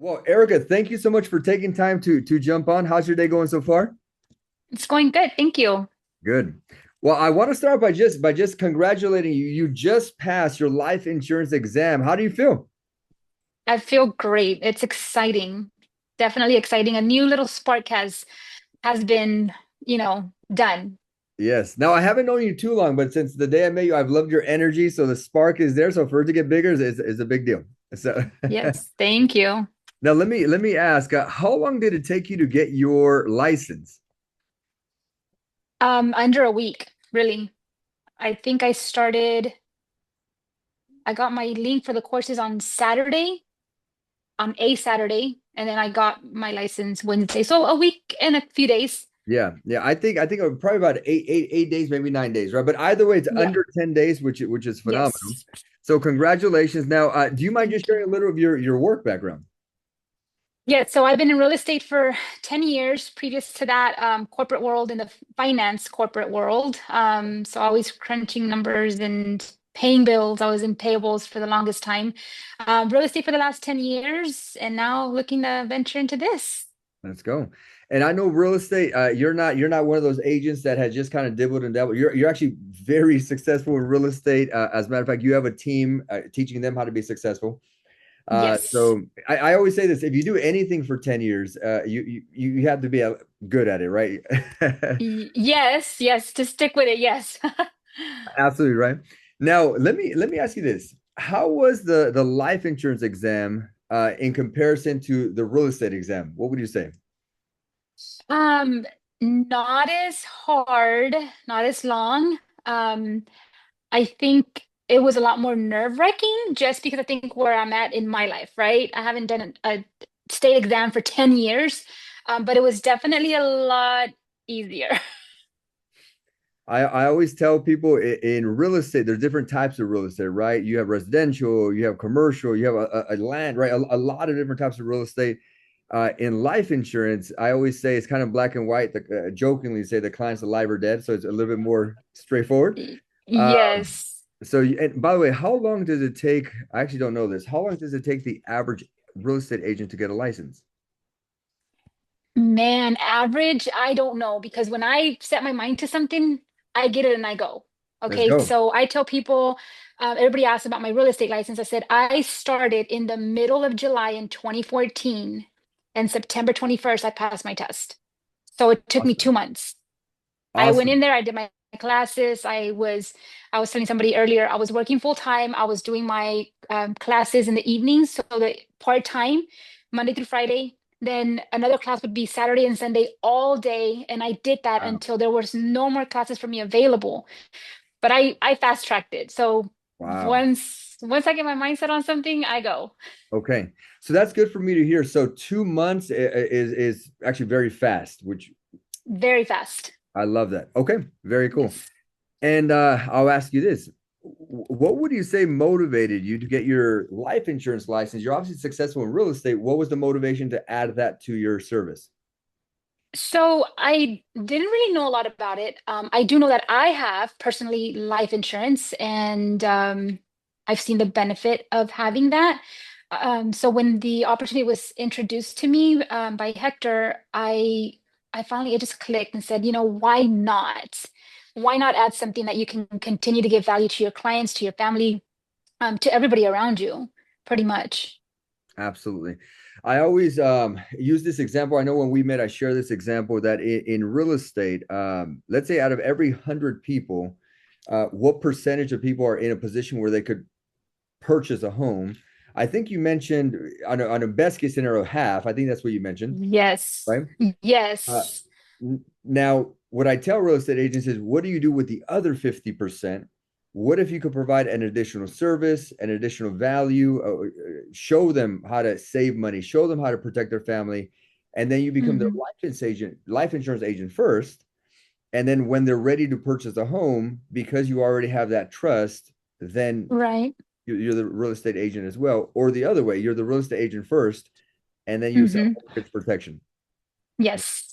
Well, Erica, thank you so much for taking time to jump on. How's your day going so far? It's going good. Thank you. Good. Well, I want to start by just congratulating you. You just passed your life insurance exam. How do you feel? I feel great. It's exciting. Definitely exciting. A new little spark has been, done. Yes. Now I haven't known you too long, but since the day I met you, I've loved your energy. So the spark is there. So for it to get bigger is a big deal. So Yes, thank you. now let me ask, how long did it take you to get your license? Under a week, really. I think I got my link for the courses on Saturday, on a Saturday, and then I got my license Wednesday. So a week and a few days. Yeah, yeah. I think it was probably about eight days, maybe 9 days, right? But either way, it's Yeah. under 10 days, which is phenomenal. Yes. So congratulations. Now, do you mind just Thank you. sharing a little of your work background? Yeah, so I've been in real estate for 10 years. Previous to that, corporate world in the finance corporate world. So always crunching numbers and paying bills. I was in payables for the longest time. Real estate for the last 10 years, and now looking to venture into this. Let's go. And I know real estate, you're not one of those agents that has just kind of dibbled and dabbled. You're actually very successful in real estate. As a matter of fact, you have a team teaching them how to be successful. Yes. So I always say this: if you do anything for 10 years, you have to be good at it, right? Yes, yes, to stick with it, yes. Absolutely right. Now, let me ask you this. How was the life insurance exam in comparison to the real estate exam? What would you say? Um, Not as hard, not as long. I think it was a lot more nerve-wracking just because I think where I'm at in my life, right? I haven't done a state exam for 10 years, but it was definitely a lot easier. I always tell people in real estate, there's different types of real estate, right? You have residential, you have commercial, you have a land, right? A lot of different types of real estate. In life insurance, I always say it's kind of black and white. Jokingly say the client's alive or dead, so it's a little bit more straightforward. Uh, Yes. and by the way, how long does it take? I actually don't know this. How long does it take the average real estate agent to get a license? Man, average, I don't know because when I set my mind to something, I get it and I go. Let's Okay, go. so I tell people, everybody asks about my real estate license. I said I started in the middle of July in 2014, and September 21st, I passed my test. So it took me Awesome. 2 months. I went in Awesome. there, I did my classes. I was telling somebody earlier, I was working full time. I was doing my classes in the evenings, so the part time, Monday through Friday. Then another class would be Saturday and Sunday all day, and I did that Wow. until there was no more classes for me available. But I fast tracked it. So Wow. once I get my mindset on something, I go. Okay. So that's good for me to hear. So 2 months is actually very fast, which Very fast. I love that. Okay. Very cool. Yes. And I'll ask you this. What would you say motivated you to get your life insurance license? You're obviously successful in real estate. What was the motivation to add that to your service? So I didn't really know a lot about it. I do know that I have personally life insurance, and I've seen the benefit of having that. So when the opportunity was introduced to me by Hector, I finally it just clicked and said, why not? Why not add something that you can continue to give value to your clients, to your family, to everybody around you, pretty much. Absolutely. I always use this example. I know when we met, I share this example that in real estate, let's say out of every 100 people, what percentage of people are in a position where they could purchase a home? I think you mentioned on a best case scenario, half. I think that's what you mentioned, Yes. right? Uh, Yes. Now, what I tell real estate agents is, what do you do with the other 50%? What if you could provide an additional service, an additional value, show them how to save money, show them how to protect their family, and then you become their Hmm. life insurance agent first. And then when they're ready to purchase a home, because you already have that trust, then Right. you're the real estate agent as well. Or the other way, you're the real estate agent first, and then you sell Hmm. mortgage protection. Yes.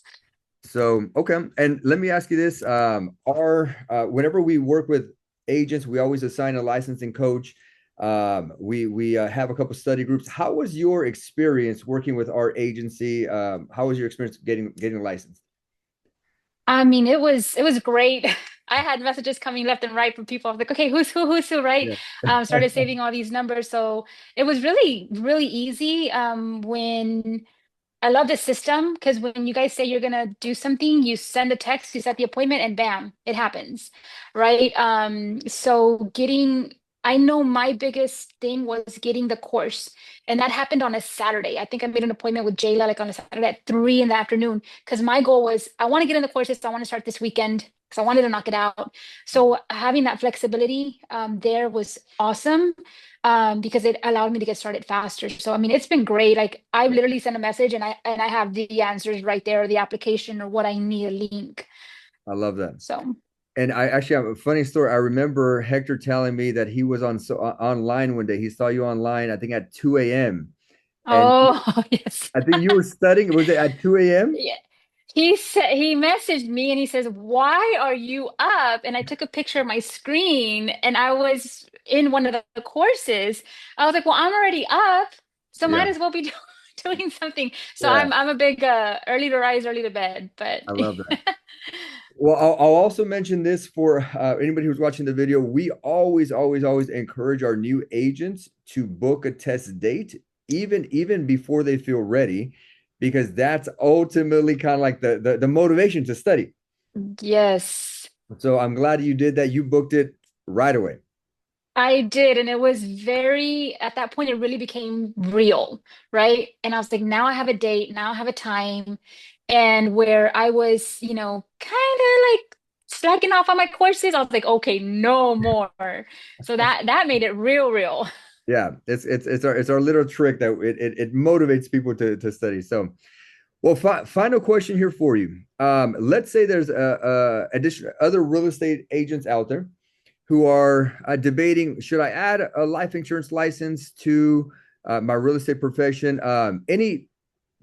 So, okay. And let me ask you this. Whenever we work with agents, we always assign a licensing coach. We have a couple study groups. How was your experience working with our agency? How was your experience getting licensed? I mean, it was great. I had messages coming left and right from people. I was like, okay, who's who, right? Yeah. Started saving all these numbers. So it was really, really easy. When I love the system because when you guys say you're gonna do something, you send a text, you set the appointment, and bam, it happens, right? So I know my biggest thing was getting the course, and that happened on a Saturday. I think I made an appointment with Jayla like on a Saturday at 3 in the afternoon because my goal was I want to get in the courses, so I want to start this weekend because I wanted to knock it out. So having that flexibility there was awesome because it allowed me to get started faster. So I mean, it's been great. Like I literally send a message and I have the answers right there, or the application, or what I need, a link. I love that. So And I actually have a funny story. I remember Hector telling me that he was online one day. He saw you online, I think at 2 a.m. And oh yes. I think you were studying. Was it at 2 a.m.? Yeah. He messaged me and he says, "Why are you up?" And I took a picture of my screen and I was in one of the courses. I was like, "Well, I'm already up, so might Yeah. as well be doing something." So Yeah. I'm a big early to rise, early to bed, but I love that. Well, I'll also mention this for anybody who's watching the video. We always encourage our new agents to book a test date, even before they feel ready, because that's ultimately kind of like the motivation to study. yes. So I'm glad you did that. You booked it right away. I did, and it was very, at that point, it really became real, right? And I was like, now I have a date, now I have a time. And where I was, kind of like slacking off on my courses, I was like, okay, no more. So that made it real, real. Yeah, it's our little trick that it motivates people to study. So, well, final question here for you. Let's say there's a addition other real estate agents out there who are debating, should I add a life insurance license to my real estate profession? Any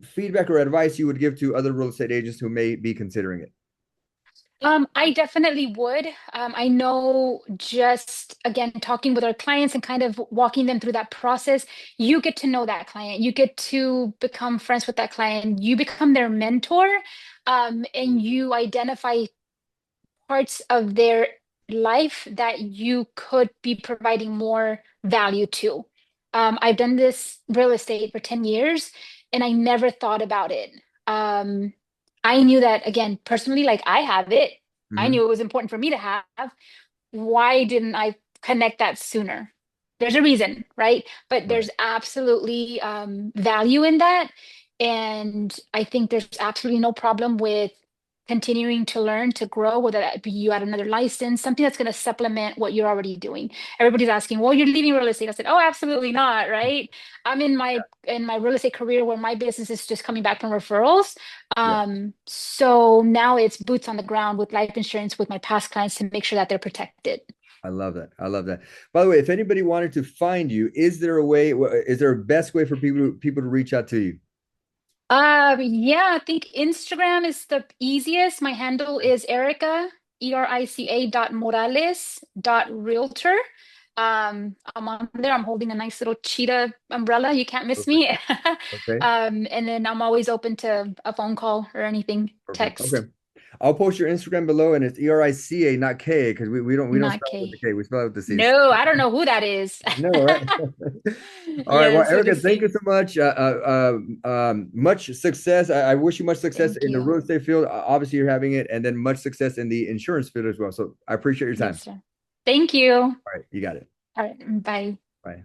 feedback or advice you would give to other real estate agents who may be considering it? I definitely would. I know just again talking with our clients and kind of walking them through that process, you get to know that client. You get to become friends with that client. You become their mentor, and you identify parts of their life that you could be providing more value to. I've done this real estate for 10 years and I never thought about it. Um, I knew that, again, personally, like I have it. I Mhm. knew it was important for me to have. Why didn't I connect that sooner? There's a reason, right? But Right. there's absolutely value in that. And I think there's absolutely no problem with continuing to learn, to grow, whether that be you add another license, something that's going to supplement what you're already doing. Everybody's asking, well, you're leaving real estate. I said, oh, absolutely not, right? I'm in my real estate career where my business is just coming back from referrals. Yeah. So now it's boots on the ground with life insurance with my past clients to make sure that they're protected. I love that. I love that. By the way, if anybody wanted to find you, is there a way, is there a best way for people to reach out to you? Yeah, I think Instagram is the easiest. My handle is Erica, Erica dot Morales dot realtor. I'm on there. I'm holding a nice little cheetah umbrella. You can't miss Perfect. me. Okay. And then I'm always open to a phone call or anything, Perfect. Okay. text, I'll post your Instagram below, and it's Erica, not K, because we don't not spell it with the K. K. We spell it with the C. No, I don't know who that is. No, right? All right. Well, Yes, with a Erica, thank you C. so much. Much success. I wish you much success Thank in the you. real estate field. Obviously, you're having it, and then much success in the insurance field as well. So I appreciate your Yes, time. sir. Thank you. All right. You got it. All right, bye. Bye.